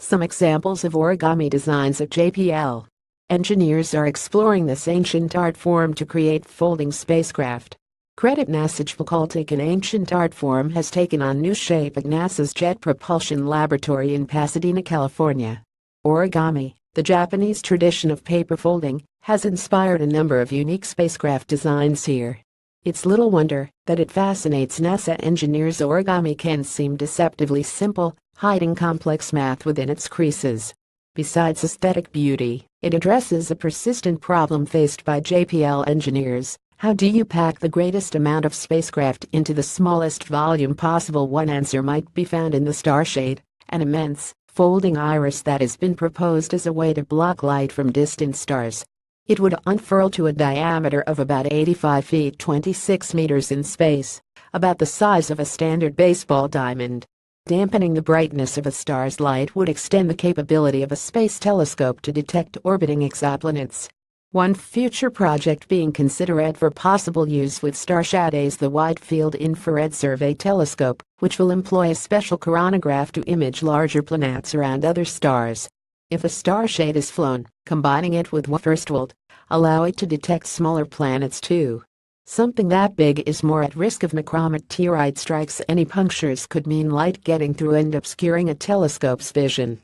Some examples of origami designs at JPL. Engineers are exploring this ancient art form to create folding spacecraft. Credit NASA's Facultic, an ancient art form has taken on new shape at NASA's Jet Propulsion Laboratory in Pasadena, California. Origami, the Japanese tradition of paper folding, has inspired a number of unique spacecraft designs here. It's little wonder that it fascinates NASA engineers. Origami can seem deceptively simple, hiding complex math within its creases. Besides aesthetic beauty, it addresses a persistent problem faced by JPL engineers. How do you pack the greatest amount of spacecraft into the smallest volume possible? One answer might be found in the starshade, an immense, folding iris that has been proposed as a way to block light from distant stars. It would unfurl to a diameter of about 85 feet 26 meters in space, about the size of a standard baseball diamond. Dampening the brightness of a star's light would extend the capability of a space telescope to detect orbiting exoplanets. One future project being considered for possible use with Starshade is the Wide Field Infrared Survey Telescope, which will employ a special coronagraph to image larger planets around other stars. If a starshade is flown, combining it with one first will allow it to detect smaller planets too. Something that big is more at risk of micrometeorite strikes. Any punctures could mean light getting through and obscuring a telescope's vision.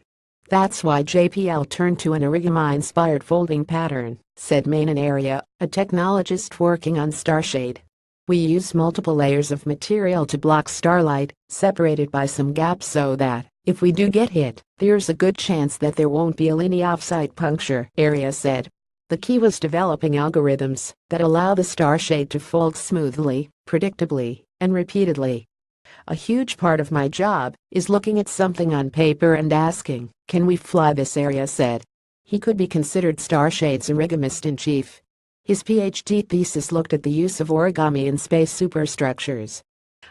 That's why JPL turned to an origami-inspired folding pattern, said Manan Area, a technologist working on Starshade. We use multiple layers of material to block starlight, separated by some gaps so that, if we do get hit, there's a good chance that there won't be any off-site puncture, Area said. The key was developing algorithms that allow the starshade to fold smoothly, predictably, and repeatedly. A huge part of my job is looking at something on paper and asking, can we fly this? Area said. He could be considered Starshade's origamist-in-chief. His PhD thesis looked at the use of origami in space superstructures.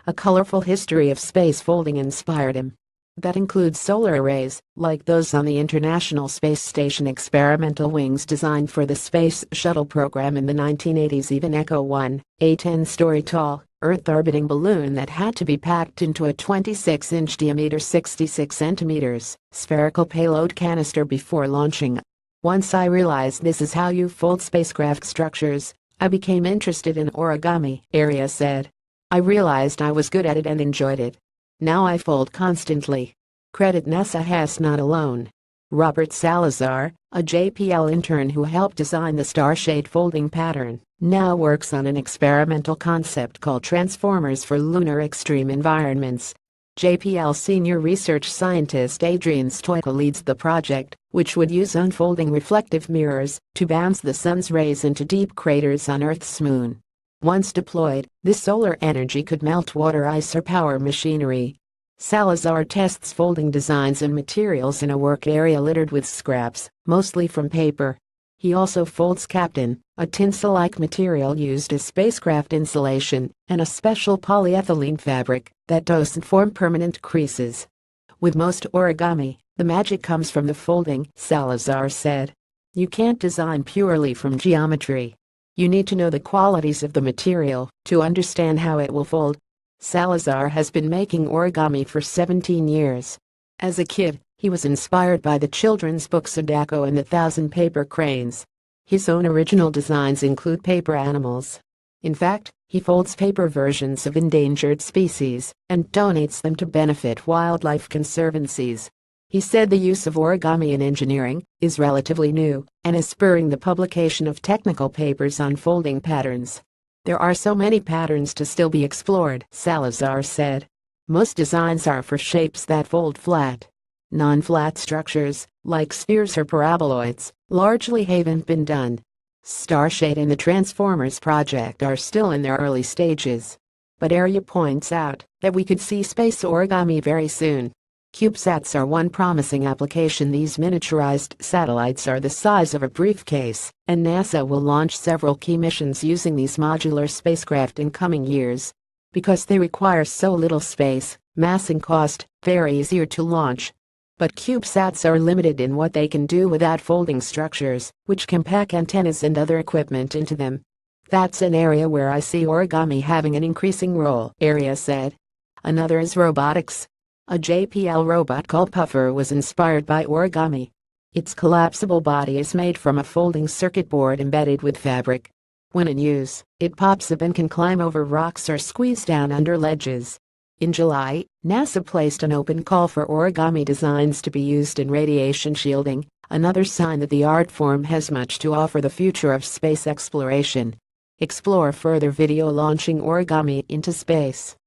A colorful history of space folding inspired him. That includes solar arrays, like those on the International Space Station experimental wings designed for the Space Shuttle program in the 1980s. Even Echo 1, a 10-story tall, Earth-orbiting balloon that had to be packed into a 26-inch diameter 66 centimeters spherical payload canister before launching. Once I realized this is how you fold spacecraft structures, I became interested in origami, Area said. I realized I was good at it and enjoyed it. Now I fold constantly. Credit NASA has not alone. Robert Salazar, a JPL intern who helped design the Starshade folding pattern, now works on an experimental concept called transformers for lunar extreme environments. JPL senior research scientist Adrian Stoica leads the project, which would use unfolding reflective mirrors to bounce the sun's rays into deep craters on Earth's moon. Once deployed, this solar energy could melt water ice or power machinery. Salazar tests folding designs and materials in a work area littered with scraps, mostly from paper. He also folds Captain, a tinsel-like material used as spacecraft insulation, and a special polyethylene fabric that doesn't form permanent creases. With most origami, the magic comes from the folding, Salazar said. You can't design purely from geometry. You need to know the qualities of the material to understand how it will fold. Salazar has been making origami for 17 years. As a kid, he was inspired by the children's book Sadako and the Thousand Paper Cranes. His own original designs include paper animals. In fact, he folds paper versions of endangered species and donates them to benefit wildlife conservancies. He said the use of origami in engineering is relatively new and is spurring the publication of technical papers on folding patterns. There are so many patterns to still be explored, Salazar said. Most designs are for shapes that fold flat. Non-flat structures, like spheres or paraboloids, largely haven't been done. Starshade and the Transformers project are still in their early stages. But Area points out that we could see space origami very soon. CubeSats are one promising application. These miniaturized satellites are the size of a briefcase, and NASA will launch several key missions using these modular spacecraft in coming years. Because they require so little space, mass and cost, they're easier to launch. But CubeSats are limited in what they can do without folding structures, which can pack antennas and other equipment into them. That's an area where I see origami having an increasing role, Area said. Another is robotics. A JPL robot called Puffer was inspired by origami. Its collapsible body is made from a folding circuit board embedded with fabric. When in use, it pops up and can climb over rocks or squeeze down under ledges. In July, NASA placed an open call for origami designs to be used in radiation shielding, another sign that the art form has much to offer the future of space exploration. Explore further video launching origami into space.